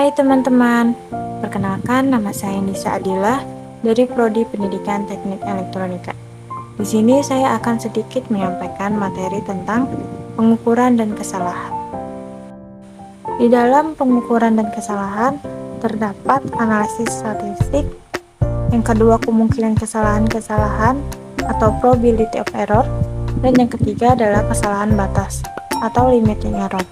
Hai teman-teman, perkenalkan nama saya Nisa Adilah dari Prodi Pendidikan Teknik Elektronika. Di sini saya akan sedikit menyampaikan materi tentang pengukuran dan kesalahan. Di dalam pengukuran dan kesalahan terdapat analisis statistik, yang kedua kemungkinan kesalahan-kesalahan atau probability of error, dan yang ketiga adalah kesalahan batas atau limiting error.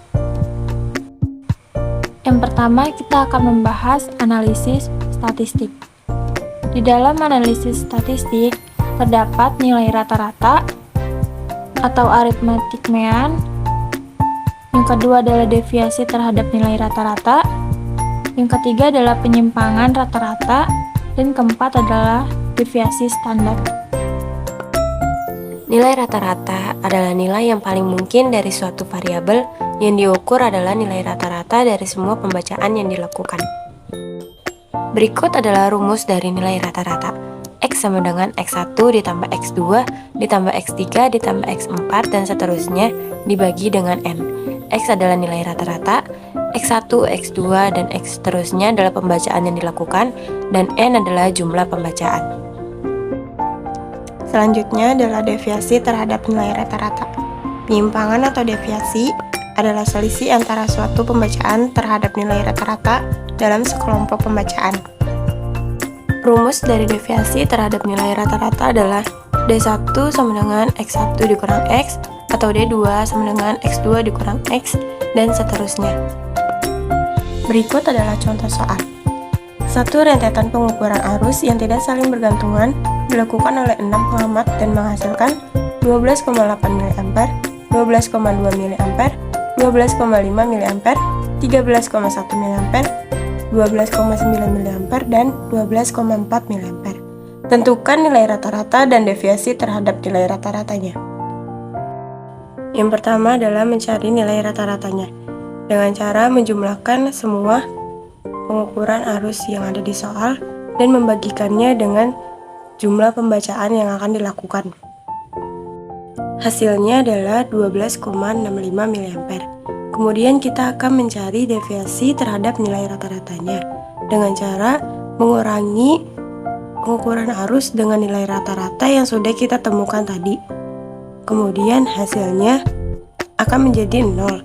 Yang pertama, kita akan membahas analisis statistik. Di dalam analisis statistik, terdapat nilai rata-rata atau arithmetic mean. Yang kedua adalah deviasi terhadap nilai rata-rata. Yang ketiga adalah penyimpangan rata-rata. Dan keempat adalah deviasi standar. Nilai rata-rata adalah nilai yang paling mungkin dari suatu variabel. Yang diukur adalah nilai rata-rata dari semua pembacaan yang dilakukan. Berikut adalah rumus dari nilai rata-rata. X sama dengan X1 ditambah X2 ditambah X3 ditambah X4 dan seterusnya dibagi dengan N. X adalah nilai rata-rata, X1, X2, dan X seterusnya adalah pembacaan yang dilakukan, dan N adalah jumlah pembacaan. Selanjutnya adalah deviasi terhadap nilai rata-rata. Penyimpangan atau deviasi adalah selisih antara suatu pembacaan terhadap nilai rata-rata dalam sekelompok pembacaan. Rumus dari deviasi terhadap nilai rata-rata adalah D1 sama dengan X1 dikurang X, atau D2 sama dengan X2 dikurang X, dan seterusnya. Berikut adalah contoh soal. Satu rentetan pengukuran arus yang tidak saling bergantungan dilakukan oleh 6 pengamat dan menghasilkan 12,8 mA, 12,2 mA, 12,5 mA, 13,1 mA, 12,9 mA, dan 12,4 mA. Tentukan nilai rata-rata dan deviasi terhadap nilai rata-ratanya. Yang pertama adalah mencari nilai rata-ratanya dengan cara menjumlahkan semua pengukuran arus yang ada di soal dan membagikannya dengan jumlah pembacaan yang akan dilakukan. Hasilnya adalah 12,65 mA. Kemudian kita akan mencari deviasi terhadap nilai rata-ratanya dengan cara mengurangi pengukuran arus dengan nilai rata-rata yang sudah kita temukan tadi. Kemudian hasilnya akan menjadi 0.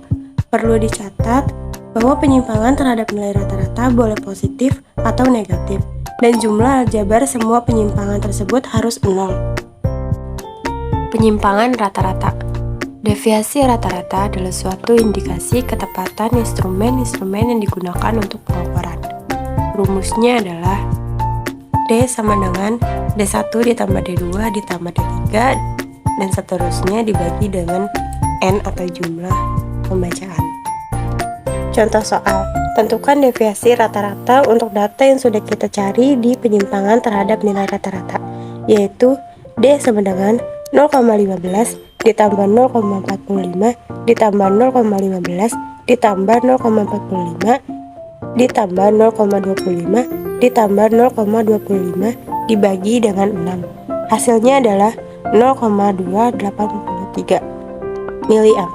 Perlu dicatat bahwa penyimpangan terhadap nilai rata-rata boleh positif atau negatif, dan jumlah aljabar semua penyimpangan tersebut harus 0. Penyimpangan rata-rata. Deviasi rata-rata adalah suatu indikasi ketepatan instrumen-instrumen yang digunakan untuk pengukuran. Rumusnya adalah D sama dengan D1 ditambah D2 ditambah D3 dan seterusnya dibagi dengan N atau jumlah pembacaan. Contoh soal. Tentukan deviasi rata-rata untuk data yang sudah kita cari di penyimpangan terhadap nilai rata-rata, yaitu D sama dengan 0,15 ditambah 0,45 ditambah 0,15 ditambah 0,45 ditambah 0,25 ditambah 0,25 dibagi dengan 6. Hasilnya adalah 0,283 mA.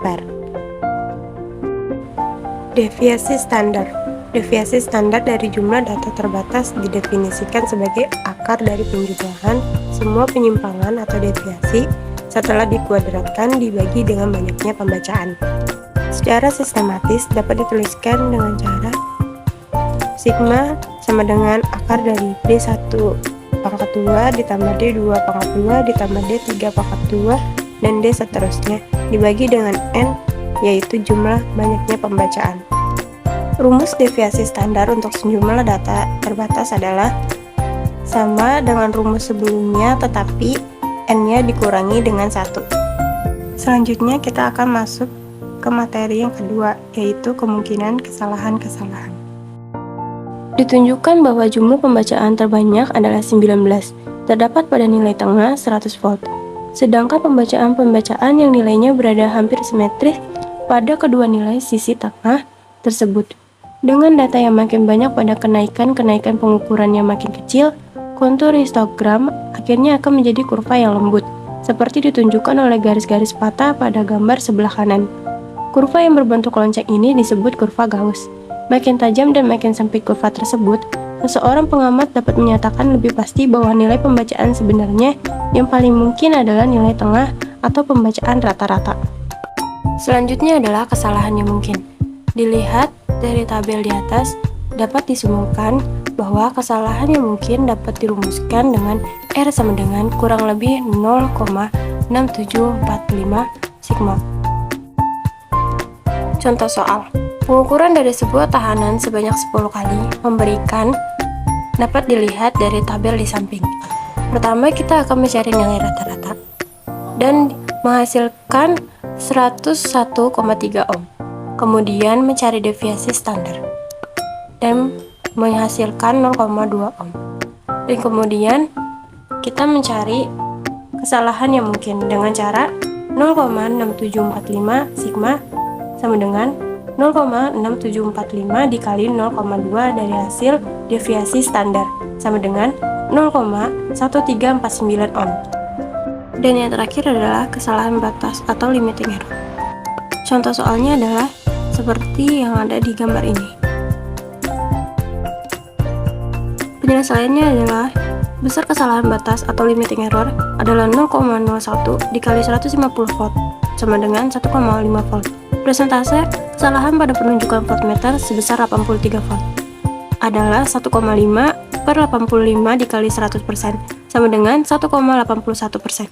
Deviasi standar. Deviasi standar dari jumlah data terbatas didefinisikan sebagai akar dari penjumlahan semua penyimpangan atau deviasi setelah dikuadratkan dibagi dengan banyaknya pembacaan. Secara sistematis dapat dituliskan dengan cara sigma sama dengan akar dari D1 pangkat 2 ditambah D2 pangkat 2 ditambah D3 pangkat 2 dan D seterusnya dibagi dengan N, yaitu jumlah banyaknya pembacaan. Rumus deviasi standar untuk sejumlah data terbatas adalah sama dengan rumus sebelumnya, tetapi N-nya dikurangi dengan 1. Selanjutnya kita akan masuk ke materi yang kedua, yaitu kemungkinan kesalahan-kesalahan. Ditunjukkan bahwa jumlah pembacaan terbanyak adalah 19, terdapat pada nilai tengah 100 volt. Sedangkan pembacaan-pembacaan yang nilainya berada hampir simetris pada kedua nilai sisi tengah tersebut. Dengan data yang makin banyak pada kenaikan-kenaikan pengukuran yang makin kecil, kontur histogram akhirnya akan menjadi kurva yang lembut, seperti ditunjukkan oleh garis-garis patah pada gambar sebelah kanan. Kurva yang berbentuk lonceng ini disebut kurva Gauss. Makin tajam dan makin sempit kurva tersebut, seseorang pengamat dapat menyatakan lebih pasti bahwa nilai pembacaan sebenarnya yang paling mungkin adalah nilai tengah atau pembacaan rata-rata. Selanjutnya adalah kesalahan yang mungkin. Dilihat dari tabel di atas, dapat disimpulkan bahwa kesalahan yang mungkin dapat dirumuskan dengan R sama dengan kurang lebih 0,6745 sigma. Contoh soal. Pengukuran dari sebuah tahanan sebanyak 10 kali memberikan dapat dilihat dari tabel di samping. Pertama, kita akan mencari nilai rata-rata dan menghasilkan 101,3 ohm. Kemudian mencari deviasi standar dan menghasilkan 0,2 ohm. Dan kemudian kita mencari kesalahan yang mungkin dengan cara 0,6745 sigma sama dengan 0,6745 dikali 0,2 dari hasil deviasi standar sama dengan 0,1349 ohm. Dan yang terakhir adalah kesalahan batas atau limiting error. Contoh soalnya adalah seperti yang ada di gambar ini. Penyelesaiannya adalah besar kesalahan batas atau limiting error adalah 0,01 dikali 150 volt sama dengan 1,5 volt. Persentase kesalahan pada penunjukan voltmeter sebesar 83 volt adalah 1,5 per 85 dikali 100% sama dengan 1,81%.